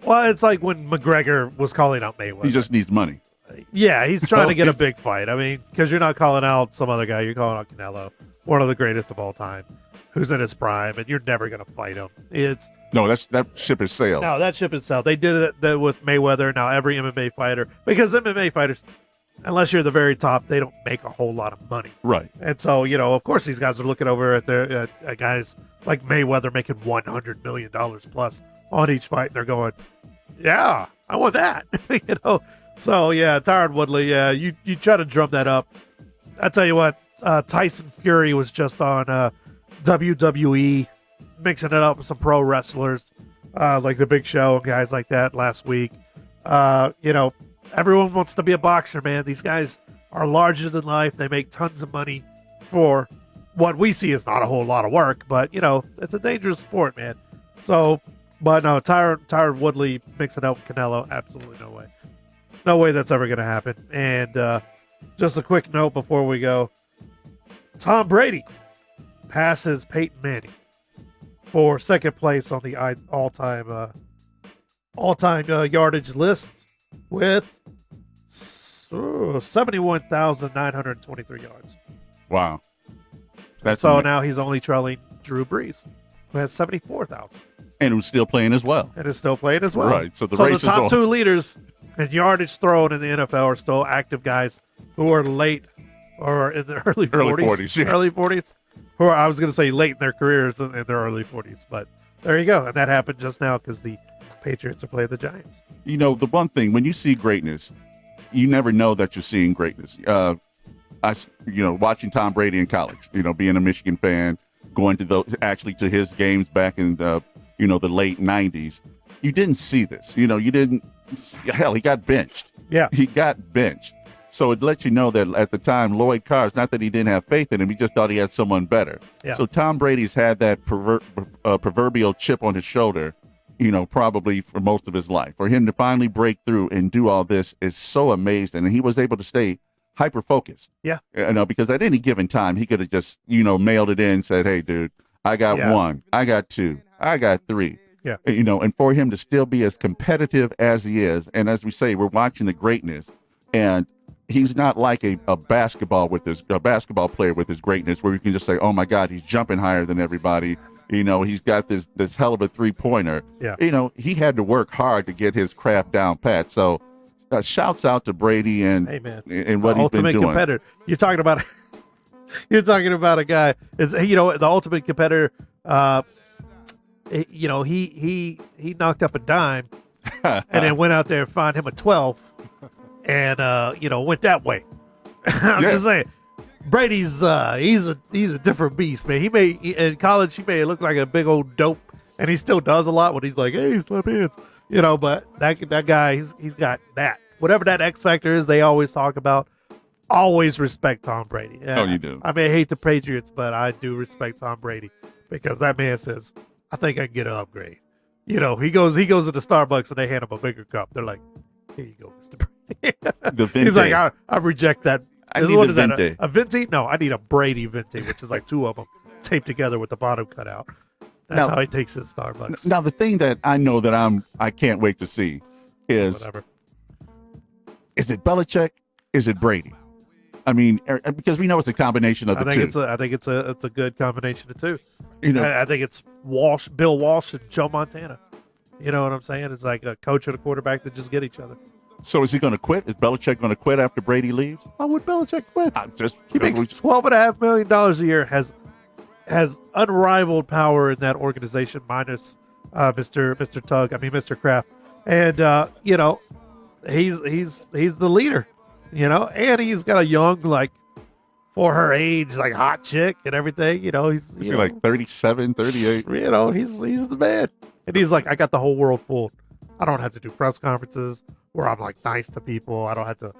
it's like when McGregor was calling out Mayweather. He just needs money. Yeah, he's trying to get a he's- big fight. I mean, because you're not calling out some other guy, you're calling out Canelo, one of the greatest of all time, who's in his prime, and you're never going to fight him. No, that ship has sailed. No, that ship itself. They did it with Mayweather. Now every MMA fighter, because MMA fighters, unless you're the very top, they don't make a whole lot of money. Right. And so, of course, these guys are looking over at their at guys like Mayweather making $100 million plus on each fight, and they're going, "Yeah, I want that." So yeah, Tyron Woodley. Yeah, you try to drum that up. I tell you what, Tyson Fury was just on WWE, mixing it up with some pro wrestlers, like the Big Show and guys like that last week. Everyone wants to be a boxer, man. These guys are larger than life. They make tons of money for what we see is not a whole lot of work, but it's a dangerous sport, man. So, but no, Tyron Woodley mixing up with Canelo, absolutely no way. No way that's ever going to happen. And just a quick note before we go. Tom Brady passes Peyton Manning for second place on the all-time yardage list with 71,923 yards. Wow. That's So amazing. now he's only trailing Drew Brees, who has 74,000. And who's still playing as well. And is still playing as well. Right. So the race is top on. 2 leaders in yardage thrown in the NFL are still active guys who are late or in their early 40s. Yeah. Early 40s. Who are, I was going to say late in their careers in their early 40s. But there you go. And that happened just now because the Patriots are playing the Giants. The one thing, when you see greatness, you never know that you're seeing greatness. Watching Tom Brady in college, being a Michigan fan, going to to his games back in the late 90s, you didn't see this. You didn't. Hell, he got benched. Yeah. He got benched. So it lets you know that at the time, Lloyd Carr's, not that he didn't have faith in him, he just thought he had someone better. Yeah. So Tom Brady's had that proverbial chip on his shoulder, probably for most of his life. For him to finally break through and do all this is so amazing. And he was able to stay hyper focused. Yeah. Because at any given time he could have just mailed it in and said, "Hey, dude, I got 1, I got 2, I got 3." Yeah. And for him to still be as competitive as he is, and as we say, we're watching the greatness, and he's not like a basketball player with his greatness where you can just say, "Oh my God, he's jumping higher than everybody." He's got this hell of a 3-pointer. Yeah. He had to work hard to get his craft down pat. So shouts out to Brady and Hey, man. and what he's been Ultimate doing. competitor. You're talking about a guy. It's the ultimate competitor. He knocked up a dime and then went out there and found him a 12 and went that way. I'm just saying, Brady's he's a different beast, man. In college he may look like a big old dope, and he still does a lot when he's like, "Hey, slap hands," But that guy, he's got that. Whatever that X factor is, they always talk about. Always respect Tom Brady. Oh, you do. I may hate the Patriots, but I do respect Tom Brady because that man says, "I think I can get an upgrade." He goes to the Starbucks and they hand him a bigger cup. They're like, "Here you go, Mr. Brady." The Venti. He's like, I reject that. I need What the is that, Venti. a Venti? No, I need a Brady Venti, which is like 2 of them taped together with the bottom cut out. That's how he takes his Starbucks. Now, the thing that I know that I can't wait to see is, Whatever. Is it Belichick? Is it Brady? I mean, because we know it's a combination of the two. I think it's a good combination of two. You know, I think it's Bill Walsh and Joe Montana. You know what I'm saying? It's like a coach and a quarterback that just get each other. So is he going to quit? Is Belichick going to quit after Brady leaves? Why would Belichick quit? He makes we- $12.5 million a year. Has unrivaled power in that organization, minus Mr. Kraft, and he's the leader. And he's got a young, like, for her age, like, hot chick and everything. He's Is he like 37, 38? He's the man. And he's like, I got the whole world fooled. I don't have to do press conferences where I'm like nice to people. I don't have to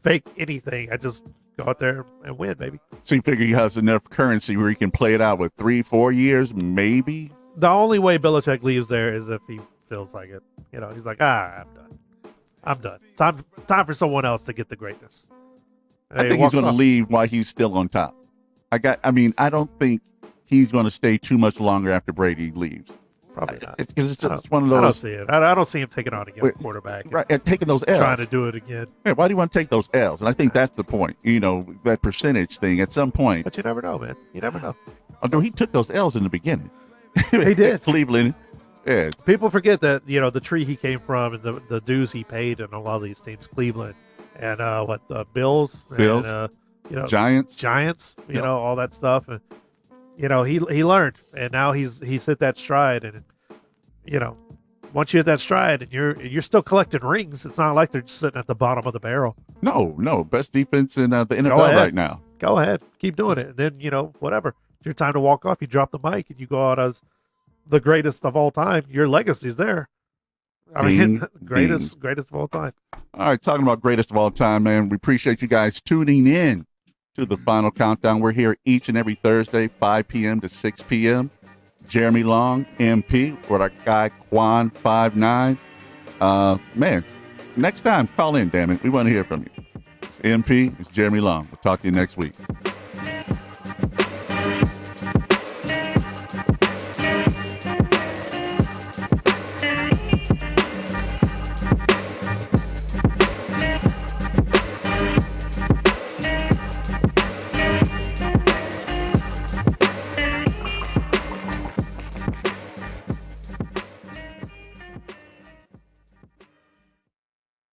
fake anything. I just go out there and win, baby. So you figure he has enough currency where he can play it out with 3-4 years, maybe? The only way Belichick leaves there is if he feels like it. He's like, I'm done. Time for someone else to get the greatness. And I he think he's walks going to off. leave while he's still on top. I don't think he's going to stay too much longer after Brady leaves. Probably not. It's one of those. I don't see it. I don't see him taking on a young quarterback. Right, and taking those L's. Trying to do it again. Yeah, why do you want to take those L's? And I think that's the point. That percentage thing at some point. But you never know, man. You never know. Although he took those L's in the beginning. He did. Cleveland. Yeah. People forget that, the tree he came from and the dues he paid in a lot of these teams, Cleveland and the Bills. And, Giants. You know, all that stuff. And, he learned, and now he's hit that stride. And, once you hit that stride and you're still collecting rings, it's not like they're just sitting at the bottom of the barrel. No. Best defense in the NFL right now. Go ahead. Keep doing it. And then, whatever. It's your time to walk off. You drop the mic and you go out as the greatest of all time. Your legacy's there. Greatest of all time. All right, talking about greatest of all time, man. We appreciate you guys tuning in to the Final Countdown. We're here each and every Thursday, 5 p.m. to 6 p.m. Jeremy Long, MP, with our guy Quan 59. Man, next time, call in, damn it. We want to hear from you. It's MP, it's Jeremy Long. We'll talk to you next week.